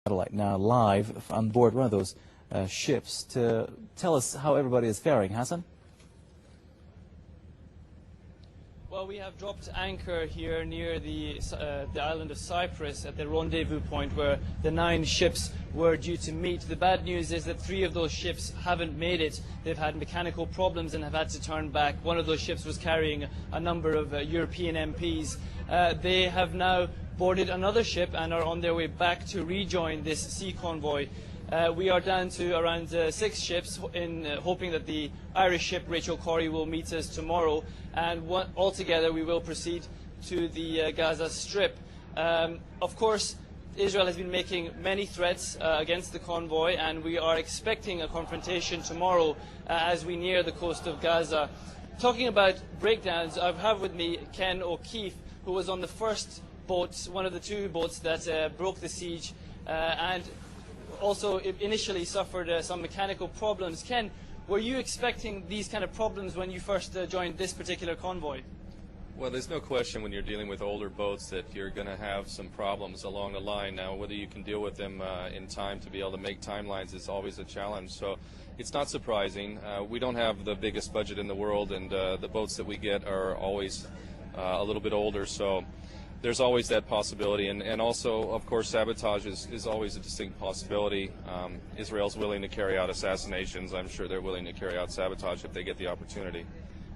satellite now live on board one of those ships to tell us how everybody is faring. Hassan? Well, we have dropped anchor here near the island of Cyprus at the rendezvous point where the 9 ships were due to meet. The bad news is that 3 of those ships haven't made it. They've had mechanical problems and have had to turn back. One of those ships was carrying a number of European MPs. They have now boarded another ship and are on their way back to rejoin this sea convoy. We are down to around 6 ships, hoping that the Irish ship Rachel Corrie will meet us tomorrow, and altogether we will proceed to the Gaza Strip. Of course, Israel has been making many threats against the convoy, and we are expecting a confrontation tomorrow as we near the coast of Gaza. Talking about breakdowns, I have with me Ken O'Keefe, who was on the first boat, one of the 2 boats that broke the siege, and also initially suffered some mechanical problems. Ken, were you expecting these kind of problems when you first joined this particular convoy? Well, there's no question when you're dealing with older boats that you're going to have some problems along the line. Now, whether you can deal with them in time to be able to make timelines is always a challenge. So it's not surprising. We don't have the biggest budget in the world, and the boats that we get are always a little bit older. So there's always that possibility, and also, of course, sabotage is always a distinct possibility. Israel's willing to carry out assassinations. I'm sure they're willing to carry out sabotage if they get the opportunity.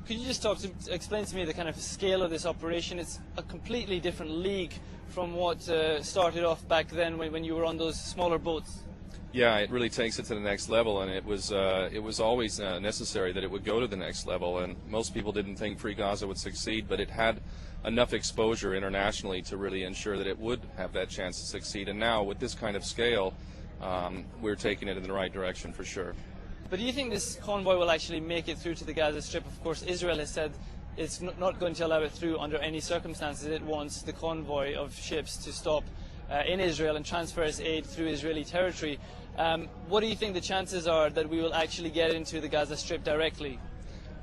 Could you just explain to me the kind of scale of this operation? It's a completely different league from what started off back then when you were on those smaller boats. Yeah, it really takes it to the next level, and it was always necessary that it would go to the next level, and most people didn't think Free Gaza would succeed, but it had enough exposure internationally to really ensure that it would have that chance to succeed. And now, with this kind of scale, we're taking it in the right direction for sure. But do you think this convoy will actually make it through to the Gaza Strip? Of course, Israel has said it's not going to allow it through under any circumstances. It wants the convoy of ships to stop in Israel and transfer its aid through Israeli territory. What do you think the chances are that we will actually get into the Gaza Strip directly?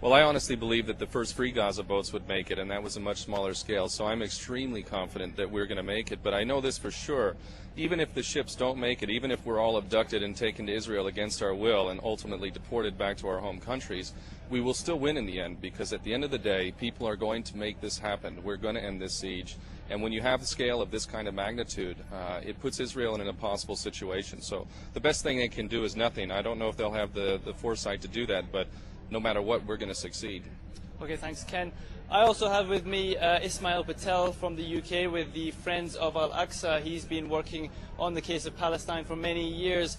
Well, I honestly believe that the first Free Gaza boats would make it, and that was a much smaller scale, so I'm extremely confident that we're going to make it. But I know this for sure, even if the ships don't make it, even if we're all abducted and taken to Israel against our will and ultimately deported back to our home countries, we will still win in the end, because at the end of the day, people are going to make this happen. We're going to end this siege. And when you have the scale of this kind of magnitude, it puts Israel in an impossible situation. So the best thing they can do is nothing. I don't know if they'll have the foresight to do that, but no matter what, we're going to succeed. Okay, thanks, Ken. I also have with me Ismail Patel from the UK with the Friends of Al-Aqsa. He's been working on the case of Palestine for many years.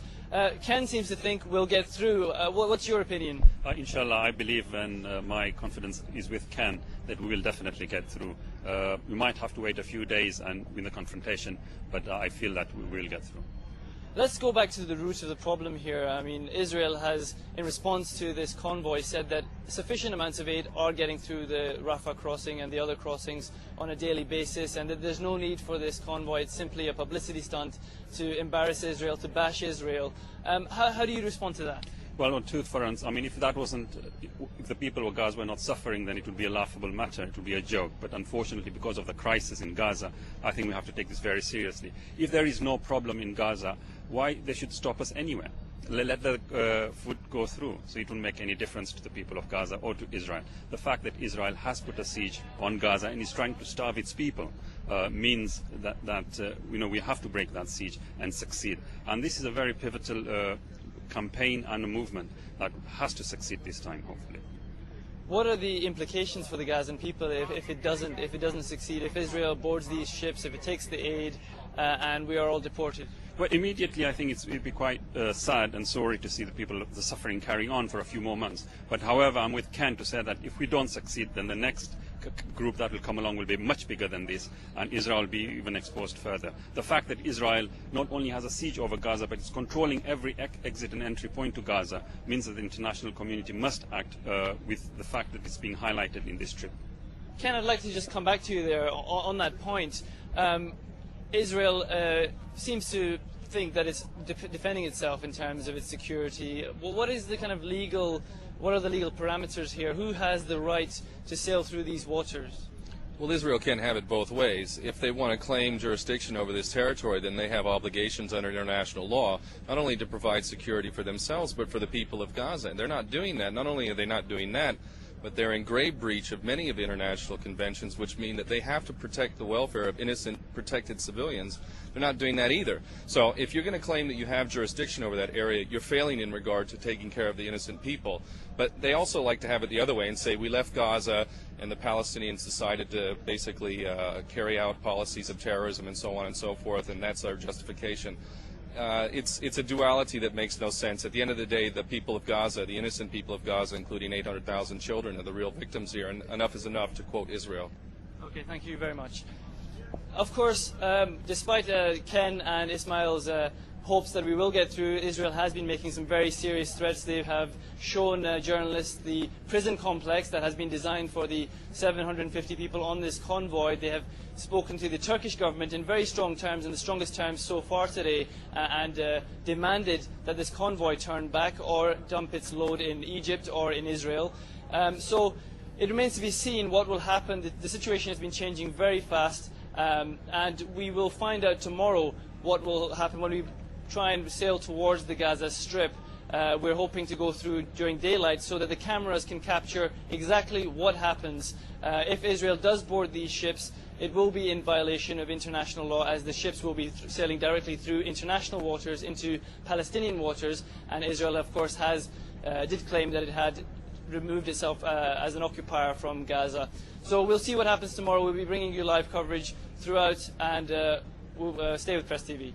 Ken seems to think we'll get through. What's your opinion? Inshallah, I believe, and my confidence is with Ken, that we will definitely get through. We might have to wait a few days and win the confrontation, but I feel that we will get through. Let's go back to the root of the problem here. I mean, Israel has, in response to this convoy, said that sufficient amounts of aid are getting through the Rafah crossing and the other crossings on a daily basis, and that there's no need for this convoy. It's simply a publicity stunt to embarrass Israel, to bash Israel. How do you respond to that? Well, on two fronts, I mean, if the people of Gaza were not suffering, then it would be a laughable matter, it would be a joke. But unfortunately, because of the crisis in Gaza, I think we have to take this very seriously. If there is no problem in Gaza, why they should stop us anywhere? Let the food go through, so it won't make any difference to the people of Gaza or to Israel. The fact that Israel has put a siege on Gaza and is trying to starve its people means that we have to break that siege and succeed. And this is a very pivotal campaign and a movement that has to succeed this time, hopefully. What are the implications for the Gazan people if it doesn't succeed? If Israel boards these ships, if it takes the aid, and we are all deported? Well, immediately I think it would be quite sad and sorry to see the suffering carrying on for a few more months. But however, I'm with Ken to say that if we don't succeed, then the next group that will come along will be much bigger than this, and Israel will be even exposed further. The fact that Israel not only has a siege over Gaza, but it's controlling every exit and entry point to Gaza means that the international community must act with the fact that it's being highlighted in this trip. Ken, I'd like to just come back to you there on that point. Israel seems to think that it's defending itself in terms of its security. Well, what are the legal parameters here? Who has the right to sail through these waters? Well, Israel can't have it both ways. If they want to claim jurisdiction over this territory, then they have obligations under international law, not only to provide security for themselves, but for the people of Gaza. And they're not doing that. Not only are they not doing that, but they're in grave breach of many of the international conventions, which mean that they have to protect the welfare of innocent, protected civilians. They're not doing that either. So if you're going to claim that you have jurisdiction over that area, you're failing in regard to taking care of the innocent people. But they also like to have it the other way and say, we left Gaza and the Palestinians decided to basically carry out policies of terrorism and so on and so forth, and that's our justification. It's a duality that makes no sense. At the end of the day, the people of Gaza, the innocent people of Gaza, including 800,000 children, are the real victims here, and enough is enough, to quote Israel. Okay, thank you very much. Of course, despite Ken and Ismail's hopes that we will get through, Israel has been making some very serious threats. They have shown journalists the prison complex that has been designed for the 750 people on this convoy. They have spoken to the Turkish government in very strong terms, in the strongest terms so far today, and demanded that this convoy turn back or dump its load in Egypt or in Israel. So it remains to be seen what will happen. The situation has been changing very fast, and we will find out tomorrow what will happen when we try and sail towards the Gaza Strip. We're hoping to go through during daylight so that the cameras can capture exactly what happens. If Israel does board these ships, it will be in violation of international law, as the ships will be sailing directly through international waters into Palestinian waters, and Israel, of course, did claim that it had removed itself as an occupier from Gaza. So we'll see what happens tomorrow. We'll be bringing you live coverage throughout, and we'll stay with Press TV.